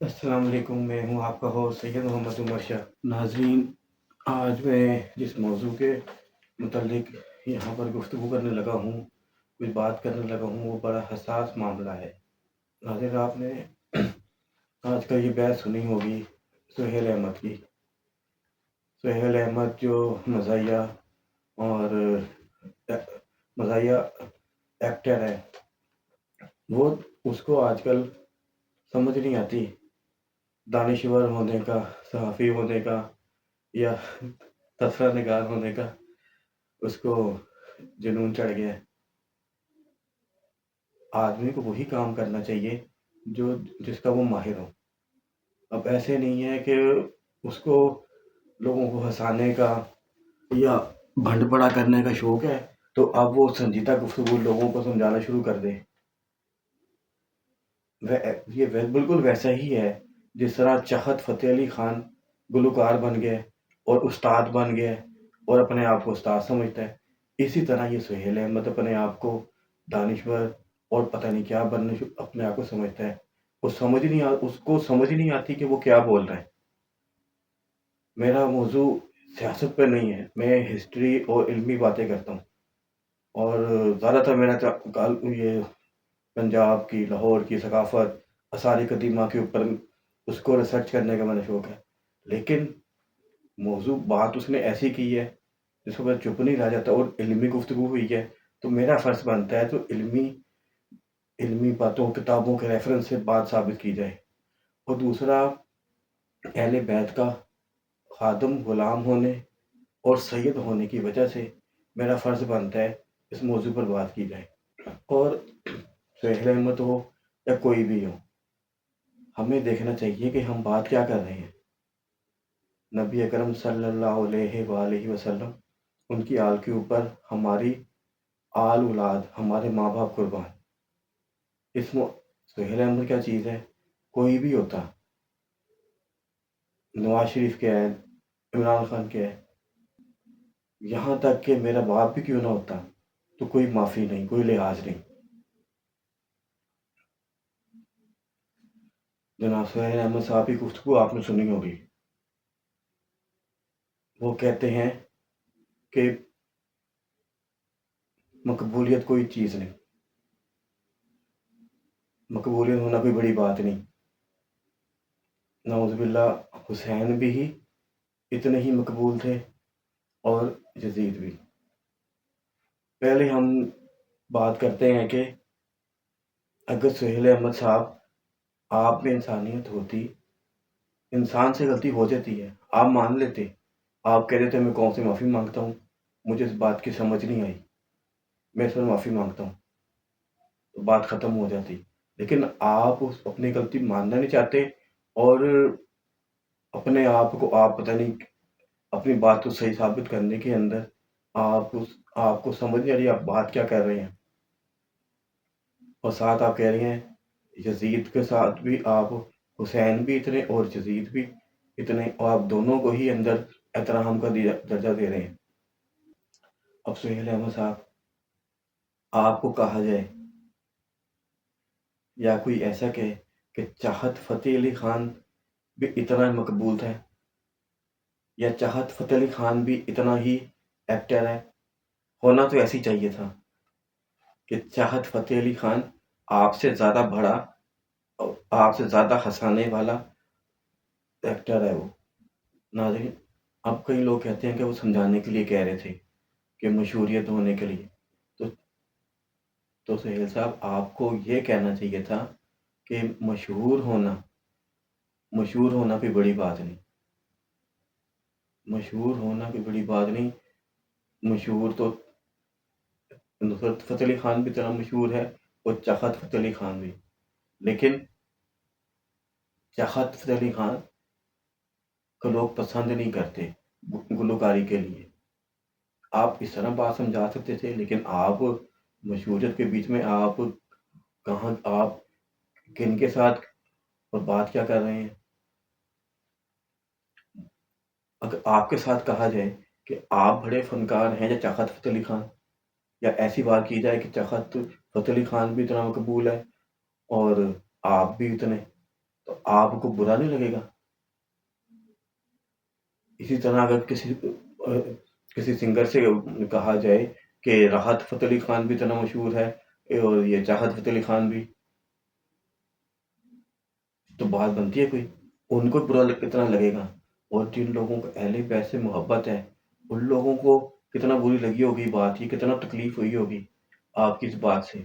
السلام علیکم، میں ہوں آپ کا ہوسٹ سید محمد عمر شاہ۔ ناظرین، آج میں جس موضوع کے متعلق یہاں پر گفتگو کرنے لگا ہوں، کچھ بات کرنے لگا ہوں، وہ بڑا حساس معاملہ ہے۔ ناظرین، آپ نے آج کل یہ بحث سنی ہوگی سہیل احمد کی۔ سہیل احمد جو مزاحیہ اور مزاحیہ ایکٹر ہے، وہ اس کو آج کل سمجھ نہیں آتی دانشور ہونے کا، صحافی ہونے کا یا تذکرہ نگار ہونے کا۔ اس کو جنون چڑھ گیا ہے۔ آدمی کو وہی کام کرنا چاہیے جس کا وہ ماہر ہو۔ اب ایسے نہیں ہے کہ اس کو لوگوں کو ہنسانے کا یا بھنڈ پڑا کرنے کا شوق ہے تو اب وہ سنجیدہ گفتگو لوگوں کو سمجھانا شروع کر دے۔ یہ بالکل ویسا ہی ہے جس طرح چاہت فتح علی خان گلوکار بن گئے اور استاد بن گئے اور اپنے آپ کو استاد سمجھتا ہے، اسی طرح یہ سہیل احمد اپنے آپ کو دانشور اور پتہ نہیں کیا اپنے آپ کو سمجھتا ہے۔ اس کو سمجھ نہیں آتی کہ وہ کیا بول رہا ہے۔ میرا موضوع سیاست پہ نہیں ہے، میں ہسٹری اور علمی باتیں کرتا ہوں، اور زیادہ تر میرا یہ پنجاب کی، لاہور کی ثقافت، آثار قدیمہ کے اوپر اس کو ریسرچ کرنے کا میرا شوق ہے۔ لیکن بات اس نے ایسی کی ہے جس کو میں چپ نہیں رہ جاتا، اور علمی گفتگو ہوئی ہے تو میرا فرض بنتا ہے تو علمی باتوں، کتابوں کے ریفرنس سے بات ثابت کی جائے۔ اور دوسرا، اہل بیت کا خادم، غلام ہونے اور سید ہونے کی وجہ سے میرا فرض بنتا ہے اس موضوع پر بات کی جائے۔ اور سہیل احمد ہو یا کوئی بھی ہو، ہمیں دیکھنا چاہیے کہ ہم بات کیا کر رہے ہیں۔ نبی اکرم صلی اللہ علیہ وآلہ وسلم، ان کی آل کے اوپر ہماری آل اولاد، ہمارے ماں باپ قربان۔ سہیل احمد کیا چیز ہے؟ کوئی بھی ہوتا، نواز شریف کیا ہے، عمران خان کیا ہے، یہاں تک کہ میرا باپ بھی کیوں نہ ہوتا تو کوئی معافی نہیں، کوئی لحاظ نہیں۔ جناب سہیل احمد صاحب کی گفتگو آپ نے سنی ہوگی۔ وہ کہتے ہیں کہ مقبولیت کوئی چیز نہیں، مقبولیت ہونا کوئی بڑی بات نہیں۔ نعوذ باللہ، حسین بھی ہی اتنے ہی مقبول تھے اور یزید بھی۔ پہلے ہم بات کرتے ہیں کہ اگر سہیل احمد صاحب آپ میں انسانیت ہوتی، انسان سے غلطی ہو جاتی ہے، آپ مان لیتے، آپ کہہ دیتے میں قوم سے معافی مانگتا ہوں، مجھے اس بات کی سمجھ نہیں آئی، میں اس پر معافی مانگتا ہوں، تو بات ختم ہو جاتی۔ لیکن آپ اپنی غلطی ماننا نہیں چاہتے، اور اپنے آپ پتہ نہیں اپنی بات کو صحیح ثابت کرنے کے اندر آپ کو سمجھ نہیں آ رہی آپ بات کیا کر رہے ہیں، اور ساتھ آپ کہہ رہے ہیں یزید کے ساتھ بھی آپ، حسین بھی اتنے اور یزید بھی اتنے، اور آپ دونوں کو ہی اندر احترام کا درجہ دے رہے ہیں۔ اب سہیل احمد صاحب، آپ کو کہا جائے یا کوئی ایسا کہے کہ چاہت فتح علی خان بھی اتنا مقبول تھا، یا چاہت فتح علی خان بھی اتنا ہی ایکٹر ہے؟ ہونا تو ایسی چاہیے تھا کہ چاہت فتح علی خان آپ سے زیادہ بڑا اور آپ سے زیادہ ہنسانے والا ایکٹر ہے وہ۔ ناظرین، اب کئی لوگ کہتے ہیں کہ وہ سمجھانے کے لیے کہہ رہے تھے کہ مشہوریت ہونے کے لیے، تو سہیل صاحب آپ کو یہ کہنا چاہیے تھا کہ مشہور ہونا کوئی بڑی بات نہیں، مشہور ہونا کوئی بڑی بات نہیں۔ مشہور تو نصرت فتح علی خان بھی اتنا مشہور ہے اور چاہت فتح علی خان بھی، لیکن چاہت فتح علی خان کو لوگ پسند نہیں کرتے گلوکاری کے لیے۔ آپ اس طرح بات سمجھا سکتے تھے، لیکن آپ مشہوریت کے بیچ میں آپ کہاں، آپ کن کے ساتھ اور بات کیا کر رہے ہیں؟ اگر آپ کے ساتھ کہا جائے کہ آپ بڑے فنکار ہیں یا چاہت فتح علی خان، یا ایسی بات کی جائے کہ چاہت فتح علی خان بھی اتنا مقبول ہے اور آپ بھی اتنے، تو آپ کو برا نہیں لگے گا؟ اسی طرح اگر کسی سنگر سے کہا جائے کہ راحت فتح علی خان بھی اتنا مشہور ہے اور یہ چاہت فتح علی خان بھی، تو بات بنتی ہے کوئی؟ ان کو برا کتنا لگے گا، اور جن لوگوں کو اہل بیت سے محبت ہے ان لوگوں کو کتنا بری لگی ہوگی بات، یہ کتنا تکلیف ہوئی ہوگی آپ کی اس بات سے۔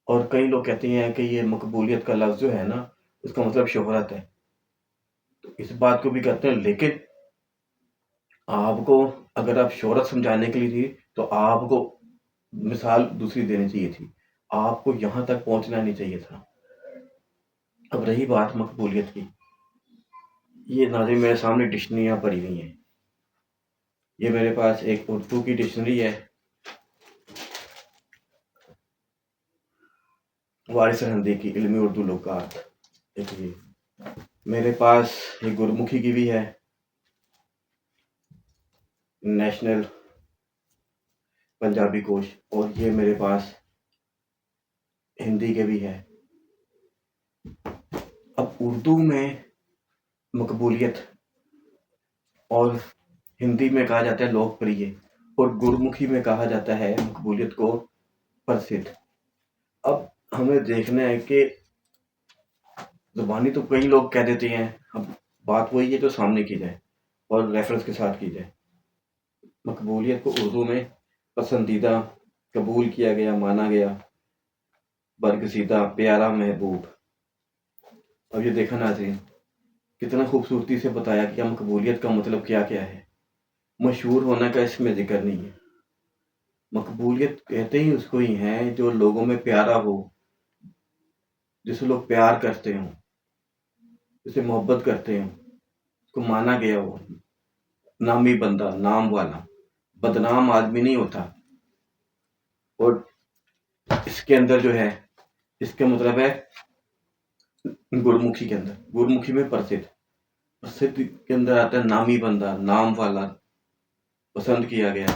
اور کئی لوگ کہتے ہیں کہ یہ مقبولیت کا لفظ جو ہے نا اس کا مطلب شہرت ہے، تو اس بات کو بھی کہتے ہیں، لیکن آپ کو اگر آپ شہرت سمجھانے کے لیے تھی تو آپ کو مثال دوسری دینی چاہیے تھی، آپ کو یہاں تک پہنچنا نہیں چاہیے تھا۔ اب رہی بات مقبولیت کی، یہ ناظرین میرے سامنے ڈکشنریاں پڑی ہوئی ہیں، یہ میرے پاس ایک اردو کی ڈکشنری ہے، وارث سرہندی کی علمی اردو لغات، ایک یہ میرے پاس یہ گرمکھی کی بھی ہے، نیشنل پنجابی کوش، اور یہ میرے پاس ہندی کے بھی ہے۔ اب اردو میں مقبولیت اور ہندی میں کہا جاتا ہے لوک پریہ، اور گرمکھی میں کہا جاتا ہے مقبولیت کو پرسدھ۔ اب ہمیں دیکھنا ہے کہ زبانی تو کئی لوگ کہہ دیتے ہیں، اب بات وہی ہے جو سامنے کی جائے اور ریفرنس کے ساتھ کی جائے۔ مقبولیت کو اردو میں پسندیدہ، قبول کیا گیا، مانا گیا، برگزیدہ، پیارا، محبوب۔ اب یہ دیکھا ناظرین کتنا خوبصورتی سے بتایا کہ مقبولیت کا مطلب کیا کیا ہے۔ مشہور ہونے کا اس میں ذکر نہیں ہے، مقبولیت کہتے ہی اس کو ہی ہیں جو لوگوں میں پیارا ہو، جسے لوگ پیار کرتے ہوں، جسے محبت کرتے ہوں، اس کو مانا گیا ہو، نامی بندہ، نام والا، بدنام آدمی نہیں ہوتا۔ اور اس کے اندر جو ہے، اس کا مطلب ہے گرمکھی کے اندر، گرمکھی میں پرسدھ، پرسدھ کے اندر آتا ہے نامی بندہ، نام والا، پسند کیا گیا۔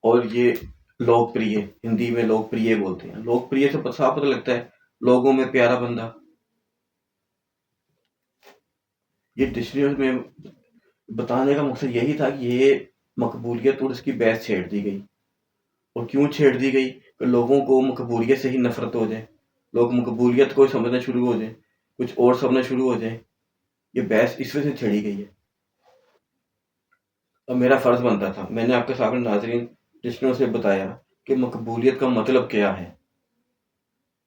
اور یہ لوک پریہ، ہندی میں لوک پریہ بولتے ہیں، لوک پریہ سے صاف پتہ لگتا ہے لوگوں میں پیارا بندہ۔ یہ ڈکشنری میں بتانے کا مقصد یہی تھا کہ یہ مقبولیت اور اس کی بحث چھیڑ دی گئی، اور کیوں چھیڑ دی گئی کہ لوگوں کو مقبولیت سے ہی نفرت ہو جائے، لوگ مقبولیت کو سمجھنا شروع ہو جائیں، کچھ اور سمجھنا شروع ہو جائیں، یہ بحث اس وجہ سے چھیڑی گئی ہے۔ اب میرا فرض بنتا تھا، میں نے آپ کے سامنے ناظرین ڈکشنریوں سے بتایا کہ مقبولیت کا مطلب کیا ہے،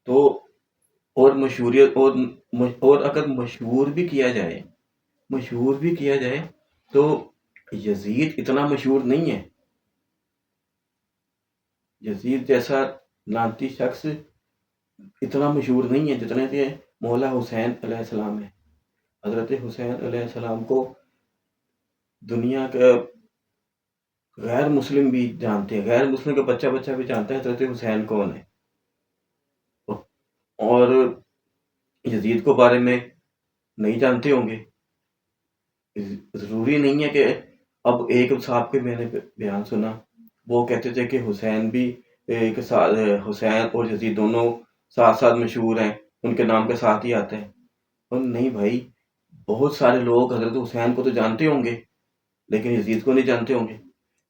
تو اور مشہوریت اور اگر مشہور بھی کیا جائے، مشہور بھی کیا جائے تو یزید اتنا مشہور نہیں ہے، یزید جیسا لعنتی شخص اتنا مشہور نہیں ہے جتنے کہ مولا حسین علیہ السلام ہے۔ حضرت حسین علیہ السلام کو دنیا کا غیر مسلم بھی جانتے ہیں، غیر مسلم کا بچہ بچہ بھی جانتا ہے حضرت حسین کون ہے۔ اور یزید کو بارے میں نہیں جانتے ہوں گے، ضروری نہیں ہے کہ اب ایک صاحب کے میں نے بیان سنا، وہ کہتے تھے کہ حسین بھی حسین اور یزید دونوں ساتھ ساتھ مشہور ہیں، ان کے نام کے ساتھ ہی آتے ہیں۔ اور نہیں بھائی، بہت سارے لوگ حضرت حسین کو تو جانتے ہوں گے لیکن یزید کو نہیں جانتے ہوں گے۔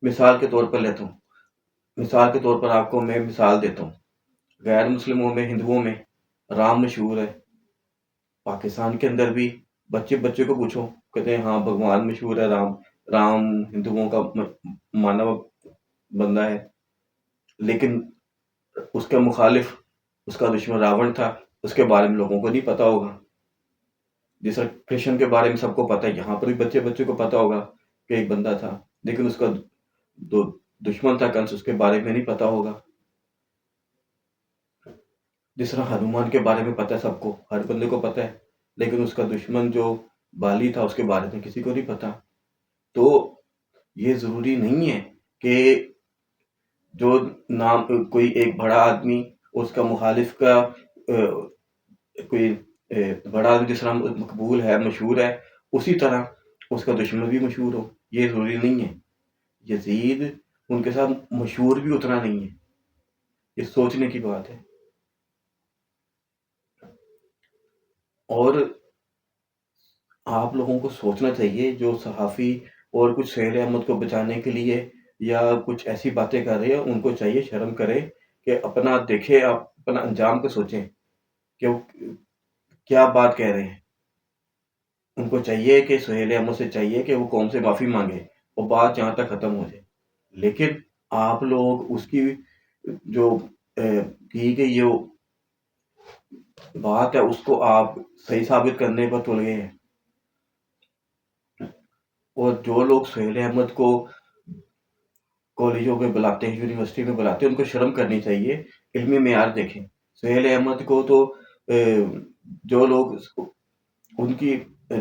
مثال کے طور پر لیتا ہوں، مثال کے طور پر آپ کو میں مثال دیتا ہوں، غیر مسلموں میں، ہندوؤں میں رام مشہور ہے، پاکستان کے اندر بھی بچے بچے کو پوچھو کہتے ہیں ہاں بھگوان مشہور ہے، رام، رام ہندوؤں کا مانا بندہ ہے، لیکن اس کا مخالف، اس کا دشمن راون تھا، اس کے بارے میں لوگوں کو نہیں پتا ہوگا۔ جس طرح کرشن کے بارے میں سب کو پتا ہے، یہاں پر بھی بچے بچے کو پتا ہوگا کہ ایک بندہ تھا، لیکن اس کا دشمن تھا کنس، اس کے بارے میں نہیں پتا ہوگا۔ جس طرح ہنومان کے بارے میں پتا ہے سب کو، ہر بندے کو پتا ہے، لیکن اس کا دشمن جو بالی تھا اس کے بارے میں کسی کو نہیں پتا۔ تو یہ ضروری نہیں ہے کہ جو نام کوئی ایک بڑا آدمی اس کا مخالف کا کوئی بڑا آدمی جس طرح مقبول ہے، مشہور ہے، اسی طرح اس کا دشمن بھی مشہور ہو، یہ ضروری نہیں ہے۔ یزید ان کے ساتھ مشہور بھی اتنا نہیں ہے، یہ سوچنے کی بات ہے۔ اور آپ لوگوں کو سوچنا چاہیے جو صحافی اور کچھ سہیل احمد کو بچانے کے لیے یا کچھ ایسی باتیں کر رہے ہیں، ان کو چاہیے شرم کرے کہ اپنا دیکھے، آپ اپنا انجام کو سوچیں کہ وہ کیا بات کہہ رہے ہیں۔ ان کو چاہیے کہ سہیل احمد سے چاہیے کہ وہ قوم سے معافی مانگے اور بات یہاں تک ختم ہو جائے، لیکن آپ لوگ اس کی جو کی گئی جو بات ہے اس کو آپ صحیح ثابت کرنے پر تل گئے ہیں۔ اور جو لوگ سہیل احمد کو کالجوں میں بلاتے ہیں، یونیورسٹی میں بلاتے ہیں، ان کو شرم کرنی چاہیے، علمی معیار دیکھیں۔ سہیل احمد کو تو جو لوگ ان کی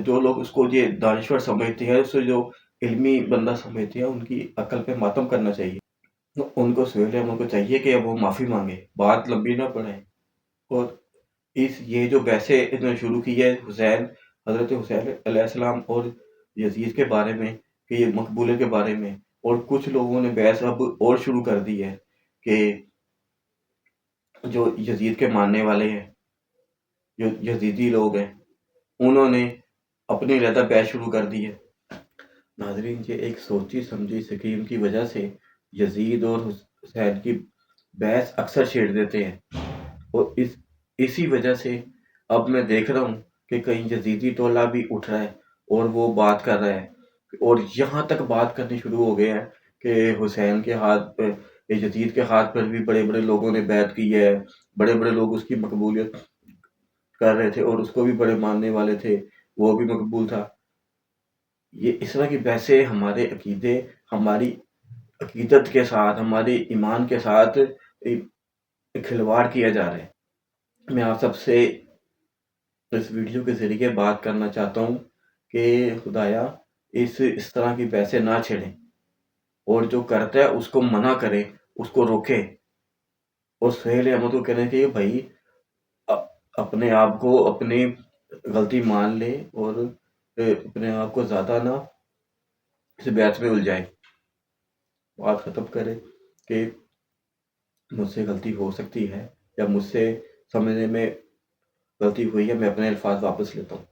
جو لوگ اس کو یہ دانشور سمجھتے ہیں، اسے جو علمی بندہ سمجھتے ہیں، ان کی عقل پہ ماتم کرنا چاہیے۔ ان کو سہیل احمد کو چاہیے کہ اب وہ معافی مانگے، بات لمبی نہ پڑے۔ اور یہ جو بحثیں انہوں نے شروع کی ہے حضرت حسین علیہ السلام اور یزید کے بارے میں، کہ یہ مقبولے کے بارے میں، اور کچھ لوگوں نے بحث اب اور شروع کر دی ہے کہ جو یزید کے ماننے والے ہیں، جو یزیدی لوگ ہیں، انہوں نے اپنی علیحدہ بحث شروع کر دی ہے۔ ناظرین، یہ ایک سوچی سمجھی سکیم کی وجہ سے یزید اور حسین کی بحث اکثر چھیڑ دیتے ہیں، اور اسی وجہ سے اب میں دیکھ رہا ہوں کہ کہیں یزیدی ٹولہ بھی اٹھ رہا ہے اور وہ بات کر رہا ہے، اور یہاں تک بات کرنی شروع ہو گئے ہیں کہ حسین کے ہاتھ پہ، یزید کے ہاتھ پر بھی بڑے بڑے لوگوں نے بیعت کی ہے، بڑے بڑے لوگ اس کی مقبولیت کر رہے تھے اور اس کو بھی بڑے ماننے والے تھے، وہ بھی مقبول تھا۔ یہ اس طرح کی بحثیں ہمارے عقیدے، ہماری عقیدت کے ساتھ، ہمارے ایمان کے ساتھ کھلواڑ کیا جا رہا ہے۔ میں آپ سب سے اس ویڈیو کے ذریعے بات کرنا چاہتا ہوں کہ خدایا اس طرح کی بحثیں نہ چھیڑیں، اور جو کرتا ہے اس کو منع کرے، اس کو روکے، اور سہیل احمد کو کہنا چاہیے بھائی اپنے آپ کو اپنی غلطی مان لے، اور اپنے آپ کو زیادہ نہ اس بحث میں الجھائے، بات ختم کرے کہ مجھ سے غلطی ہو سکتی ہے، یا مجھ سے سمجھنے میں غلطی ہوئی ہے، میں اپنے الفاظ واپس لیتا ہوں۔